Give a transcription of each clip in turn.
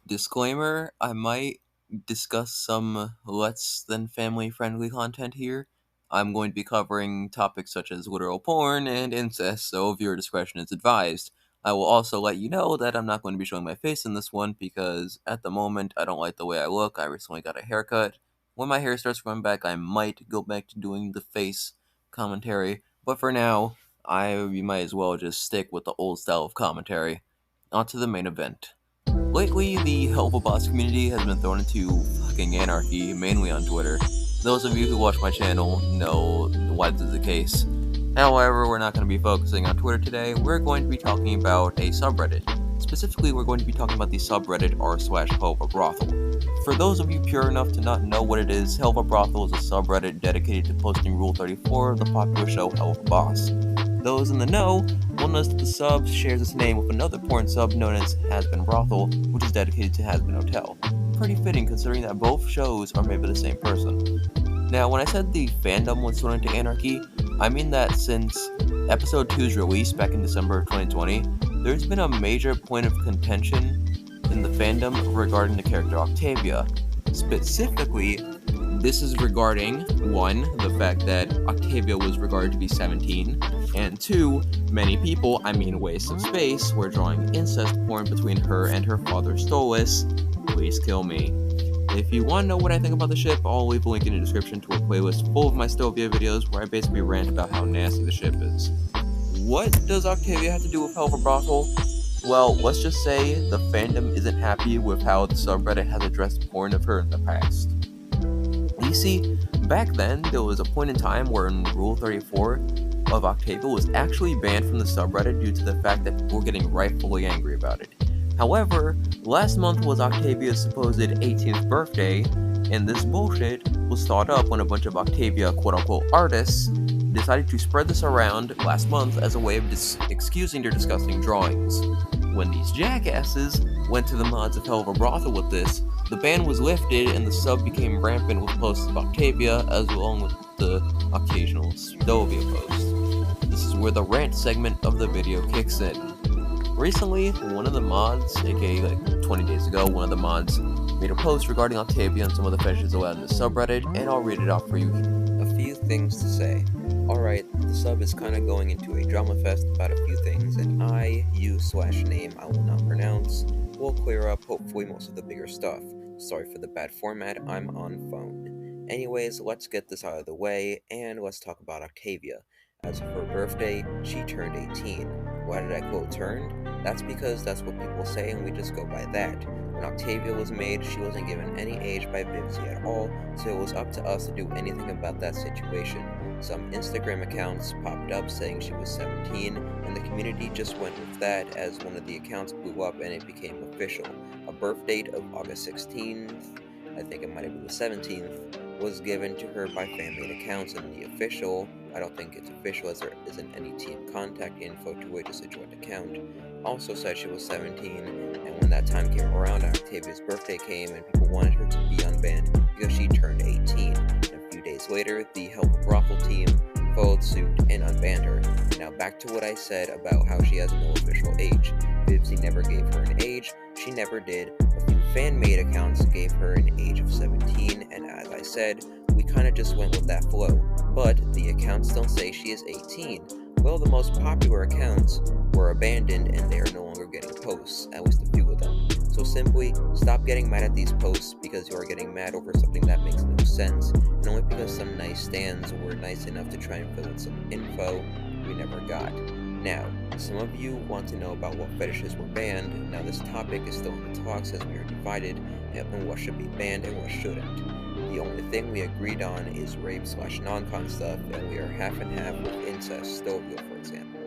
Disclaimer, I might discuss some less than family friendly content here. I'm going to be covering topics such as literal porn and incest, so viewer discretion is advised. I will also let you know that I'm not going to be showing my face in this one because at the moment I don't like the way I look. I recently got a haircut. When my hair starts growing back, I might go back to doing the face commentary, but for now, we might as well just stick with the old style of commentary. On to the main event. Lately, the Helluva Bots community has been thrown into fucking anarchy, mainly on Twitter. Those of you who watch my channel know why this is the case. However, we're not going to be focusing on Twitter today. We're going to be talking about a subreddit. Specifically, we're going to be talking about the subreddit r/Helluva Brothel. For those of you pure enough to not know what it is, Helluva Brothel is a subreddit dedicated to posting Rule 34 of the popular show Helluva Boss. Those in the know will notice that the sub shares its name with another porn sub known as Has-Been Brothel, which is dedicated to Has-Been Hotel. Pretty fitting considering that both shows are made by the same person. Now, when I said the fandom was thrown into anarchy, I mean that since episode 2's release back in December of 2020, there's been a major point of contention in the fandom regarding the character Octavia. Specifically, this is regarding, 1, the fact that Octavia was regarded to be 17, and 2, many people, Waste of Space, were drawing incest porn between her and her father Stolas. Please kill me. If you want to know what I think about the ship, I'll leave a link in the description to a playlist full of my Stovia videos where I basically rant about how nasty the ship is. What does Octavia have to do with Helluva Brothel? Well, let's just say the fandom isn't happy with how the subreddit has addressed porn of her in the past. You see, back then, there was a point in time where Rule 34 of Octavia was actually banned from the subreddit due to the fact that people were getting rightfully angry about it. However, last month was Octavia's supposed 18th birthday, and this bullshit was thought up when a bunch of Octavia quote-unquote artists decided to spread this around last month as a way of excusing their disgusting drawings. When these jackasses went to the mods of Helluva Brothel with this, the ban was lifted and the sub became rampant with posts of Octavia as well with the occasional Stovia post. This is where the rant segment of the video kicks in. Recently, one of the mods, aka 20 days ago, one of the mods made a post regarding Octavia and some of the fetishes allowed in the subreddit, and I'll read it off for you. A few things to say. Alright, the sub is kinda going into a drama fest about a few things, and you/name I will not pronounce will clear up hopefully most of the bigger stuff. Sorry for the bad format, I'm on phone. Anyways, let's get this out of the way, and let's talk about Octavia. As of her birthday, she turned 18. Why did I quote turned? That's because that's what people say and we just go by that. When Octavia was made, she wasn't given any age by Vivzy at all, so it was up to us to do anything about that situation. Some Instagram accounts popped up saying she was 17, and the community just went with that as one of the accounts blew up and it became official. A birth date of August 16th, I think it might have been the 17th, was given to her by fan-made accounts, and the official, I don't think it's official as there isn't any team contact info to it, just a joint account, also said she was 17, and when that time came around, Octavia's birthday came and people wanted her to be unbanned because she turned 18. And a few days later, the Helluva Brothel team followed suit and unbanned her. Now back to what I said about how she has no official age. Vivzy never gave her an age, she never did. A few fan-made accounts gave her an age of 17, and as I said, we kinda just went with that flow. But the accounts don't say she is 18. Well, the most popular accounts were abandoned and they are no longer getting posts, at least a few of them. So simply, stop getting mad at these posts because you are getting mad over something that makes no sense, and only because some nice stands were nice enough to try and fill in some info we never got. Now, some of you want to know about what fetishes were banned. Now this topic is still in the talks as we are divided on what should be banned and what shouldn't. The only thing we agreed on is rape/non-con stuff, and we are half and half with incest, Stovia for example.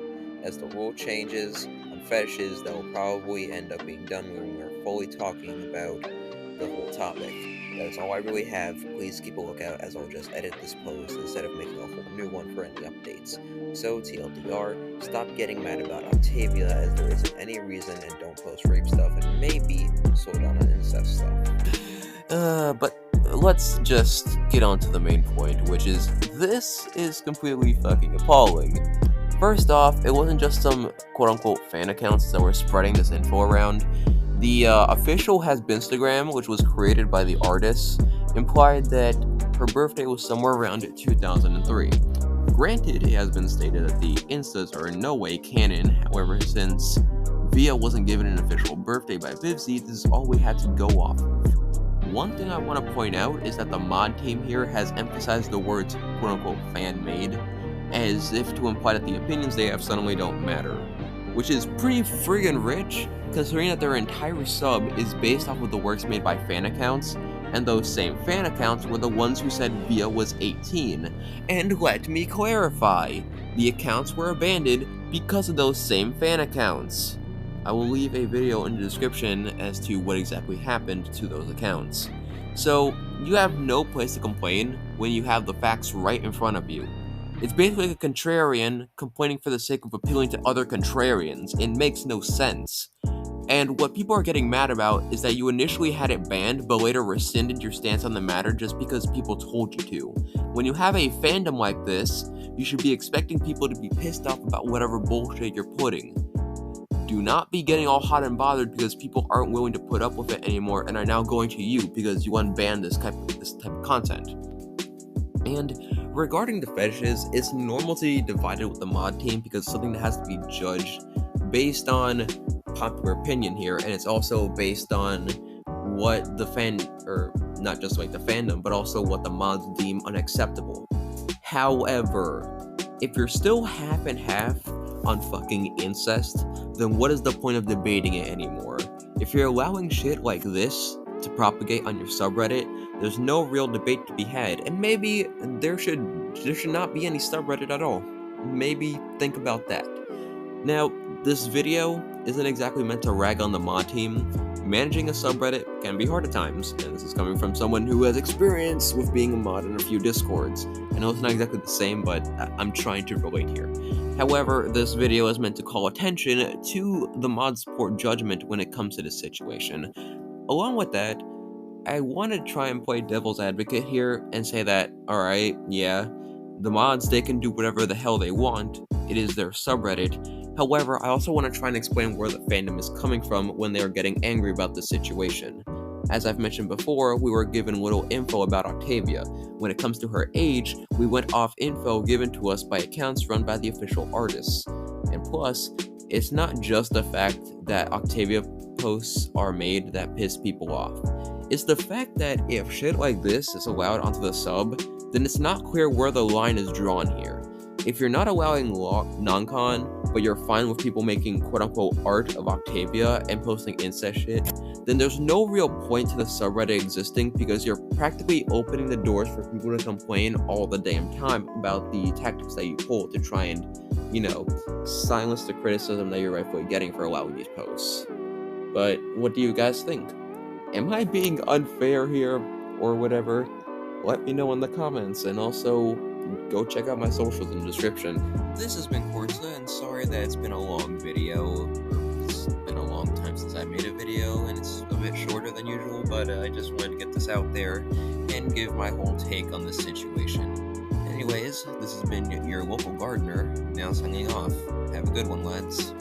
As the rule changes on fetishes, that will probably end up being done when we are fully talking about the whole topic. That is all I really have. Please keep a lookout as I'll just edit this post instead of making a whole new one for any updates. So TLDR, stop getting mad about Octavia as there isn't any reason, and don't post rape stuff and maybe slow down on incest stuff. But let's just get on to the main point, which is this is completely fucking appalling. First off, it wasn't just some quote-unquote fan accounts that were spreading this info around. The official Instagram, which was created by the artist, implied that her birthday was somewhere around 2003. Granted, it has been stated that the Instas are in no way canon. However, since Via wasn't given an official birthday by Vivzy, this is all we had to go off of. One thing I want to point out is that the mod team here has emphasized the words quote-unquote fan-made, as if to imply that the opinions they have suddenly don't matter. Which is pretty friggin' rich, considering that their entire sub is based off of the works made by fan accounts, and those same fan accounts were the ones who said Via was 18. And let me clarify, the accounts were abandoned because of those same fan accounts. I will leave a video in the description as to what exactly happened to those accounts. So, you have no place to complain when you have the facts right in front of you. It's basically like a contrarian complaining for the sake of appealing to other contrarians. It makes no sense. And what people are getting mad about is that you initially had it banned, but later rescinded your stance on the matter just because people told you to. When you have a fandom like this, you should be expecting people to be pissed off about whatever bullshit you're putting. Do not be getting all hot and bothered because people aren't willing to put up with it anymore and are now going to you because you unbanned this type of content. And regarding the fetishes, it's normal to be divided with the mod team because it's something that has to be judged based on popular opinion here, and it's also based on what the not just like the fandom, but also what the mods deem unacceptable. However, if you're still half and half on fucking incest, then what is the point of debating it anymore? If you're allowing shit like this to propagate on your subreddit, there's no real debate to be had, and maybe there should not be any subreddit at all. Maybe think about that. Now, this video isn't exactly meant to rag on the mod team. Managing a subreddit can be hard at times, and this is coming from someone who has experience with being a mod in a few discords. I know it's not exactly the same, but I'm trying to relate here. However, this video is meant to call attention to the mod's poor judgment when it comes to this situation. Along with that, I want to try and play devil's advocate here and say that, alright, yeah, the mods, they can do whatever the hell they want. It is their subreddit. However, I also want to try and explain where the fandom is coming from when they are getting angry about the situation. As I've mentioned before, we were given little info about Octavia. When it comes to her age, we went off info given to us by accounts run by the official artists. And plus, it's not just the fact that Octavia posts are made that piss people off. It's the fact that if shit like this is allowed onto the sub, then it's not clear where the line is drawn here. If you're not allowing non-con, but you're fine with people making quote-unquote art of Octavia and posting incest shit, then there's no real point to the subreddit existing because you're practically opening the doors for people to complain all the damn time about the tactics that you pull to try and, silence the criticism that you're rightfully getting for allowing these posts. But what do you guys think? Am I being unfair here or whatever? Let me know in the comments, and also go check out my socials in the description. This has been Corsa, and sorry that it's been a long video. It's been a long time since I made a video, and it's a bit shorter than usual, but I just wanted to get this out there and give my whole take on this situation. Anyways, this has been your local gardener, now signing off. Have a good one, lads.